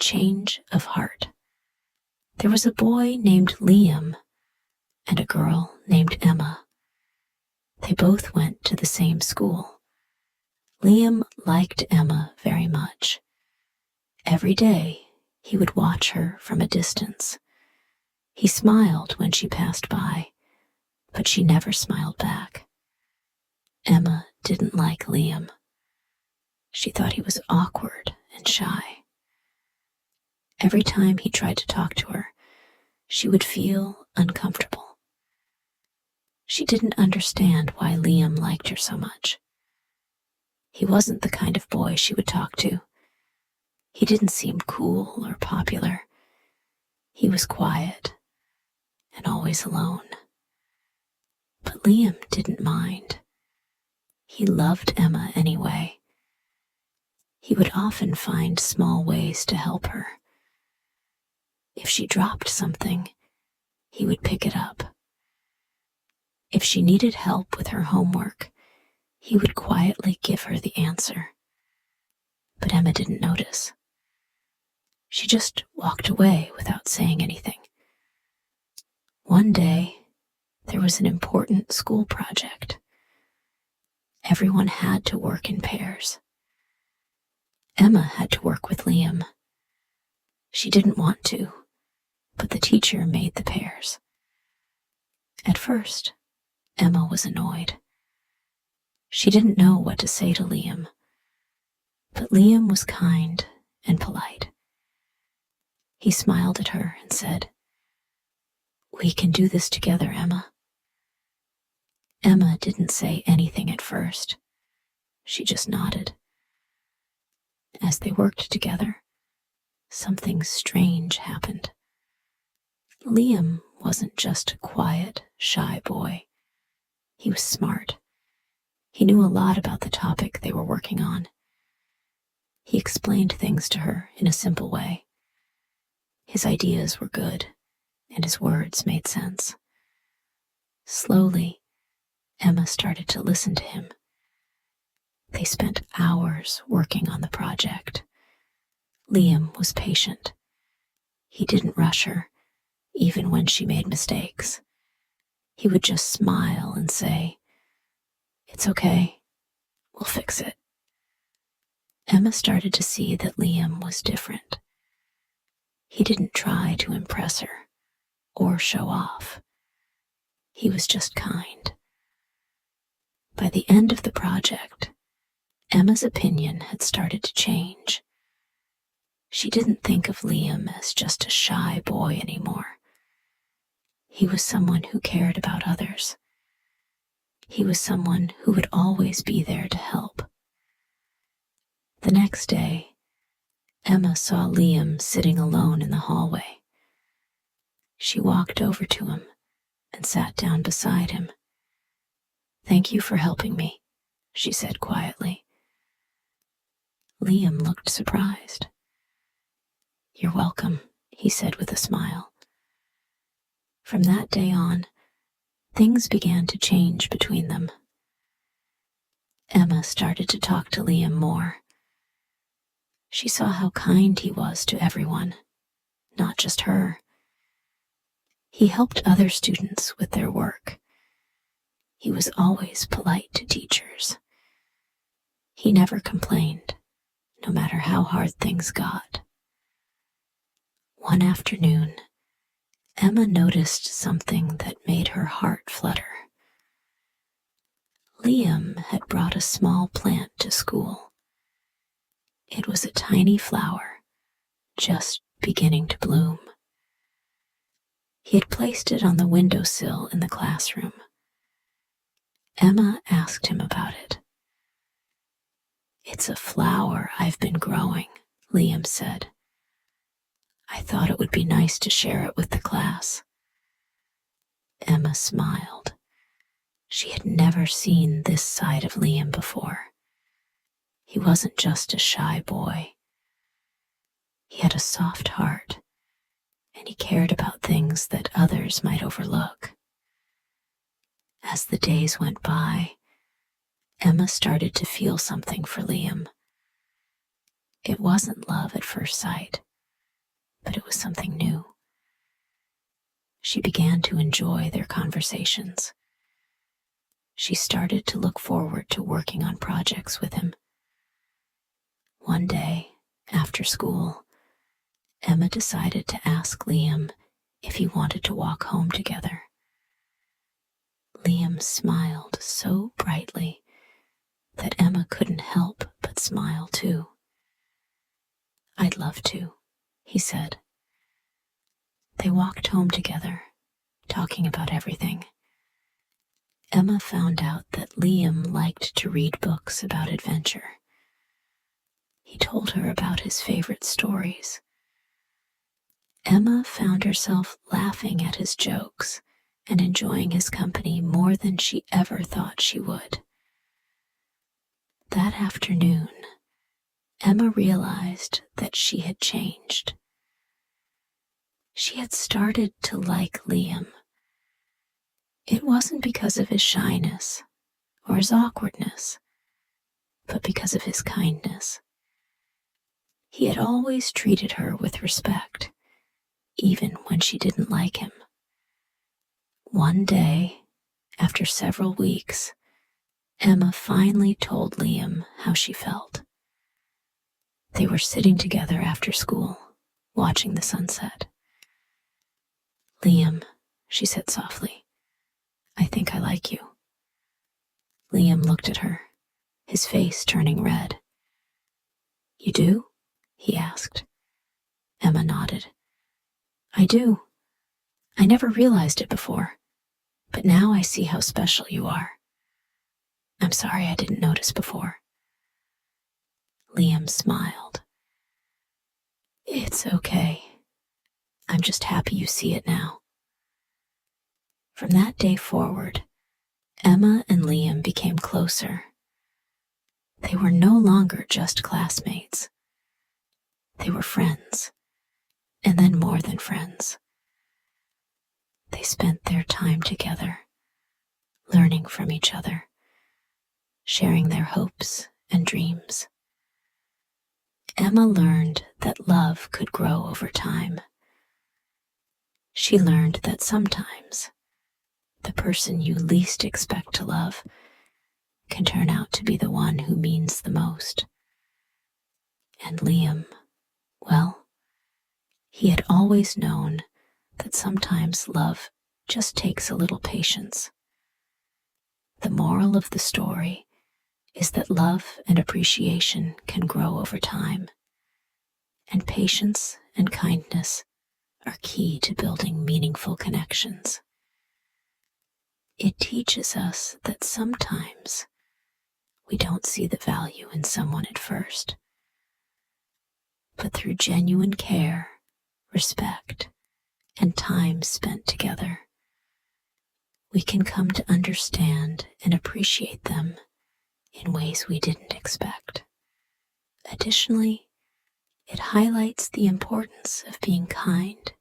change of heart. There was a boy named Liam and a girl named Emma. They both went to the same school. Liam liked Emma very much. Every day, he would watch her from a distance. He smiled when she passed by, but she never smiled back. Emma didn't like Liam. She thought he was awkward and shy. Every time he tried to talk to her, she would feel uncomfortable. She didn't understand why Liam liked her so much. He wasn't the kind of boy she would talk to. He didn't seem cool or popular. He was quiet and always alone. But Liam didn't mind. He loved Emma anyway. He would often find small ways to help her. If she dropped something, he would pick it up. If she needed help with her homework, he would quietly give her the answer. But Emma didn't notice. She just walked away without saying anything. One day, there was an important school project. Everyone had to work in pairs. Emma had to work with Liam. She didn't want to, but the teacher made the pairs. At first, Emma was annoyed. She didn't know what to say to Liam, but Liam was kind and polite. He smiled at her and said, "We can do this together, Emma." Emma didn't say anything at first. She just nodded. As they worked together, something strange happened. Liam wasn't just a quiet, shy boy. He was smart. He knew a lot about the topic they were working on. He explained things to her in a simple way. His ideas were good, and his words made sense. Slowly, Emma started to listen to him. They spent hours working on the project. Liam was patient. He didn't rush her, even when she made mistakes. He would just smile and say, "It's okay, we'll fix it." Emma started to see that Liam was different. He didn't try to impress her or show off. He was just kind. By the end of the project, Emma's opinion had started to change. She didn't think of Liam as just a shy boy anymore. He was someone who cared about others. He was someone who would always be there to help. The next day, Emma saw Liam sitting alone in the hallway. She walked over to him and sat down beside him. "Thank you for helping me," she said quietly. Liam looked surprised. "You're welcome," he said with a smile. From that day on, things began to change between them. Emma started to talk to Liam more. She saw how kind he was to everyone, not just her. He helped other students with their work. He was always polite to teachers. He never complained, no matter how hard things got. One afternoon, Emma noticed something that made her heart flutter. Liam had brought a small plant to school. It was a tiny flower, just beginning to bloom. He had placed it on the windowsill in the classroom. Emma asked him about it. "It's a flower I've been growing," Liam said. "I thought it would be nice to share it with the class." Emma smiled. She had never seen this side of Liam before. He wasn't just a shy boy. He had a soft heart, and he cared about things that others might overlook. As the days went by, Emma started to feel something for Liam. It wasn't love at first sight. but it was something new. She began to enjoy their conversations. She started to look forward to working on projects with him. One day, after school, Emma decided to ask Liam if he wanted to walk home together. Liam smiled so brightly that Emma couldn't help but smile too. "I'd love to," he said. They walked home together, talking about everything. Emma found out that Liam liked to read books about adventure. He told her about his favorite stories. Emma found herself laughing at his jokes and enjoying his company more than she ever thought she would. That afternoon, Emma realized that she had changed. She had started to like Liam. It wasn't because of his shyness or his awkwardness, but because of his kindness. He had always treated her with respect, even when she didn't like him. One day, after several weeks, Emma finally told Liam how she felt. They were sitting together after school, watching the sunset. "Liam," she said softly, "I think I like you." Liam looked at her, his face turning red. "You do?" he asked. Emma nodded. "I do. I never realized it before, but now I see how special you are. I'm sorry I didn't notice before." Liam smiled. "It's okay. I'm just happy you see it now." From that day forward, Emma and Liam became closer. They were no longer just classmates. They were friends, and then more than friends. They spent their time together, learning from each other, sharing their hopes and dreams. Emma learned that love could grow over time. She learned that sometimes the person you least expect to love can turn out to be the one who means the most. And Liam, well, he had always known that sometimes love just takes a little patience. The moral of the story is that love and appreciation can grow over time, and patience and kindness are key to building meaningful connections. It teaches us that sometimes we don't see the value in someone at first, but through genuine care, respect, and time spent together, we can come to understand and appreciate them in ways we didn't expect. Additionally, it highlights the importance of being kind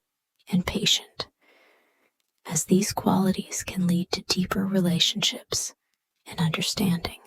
and patient, as these qualities can lead to deeper relationships and understanding.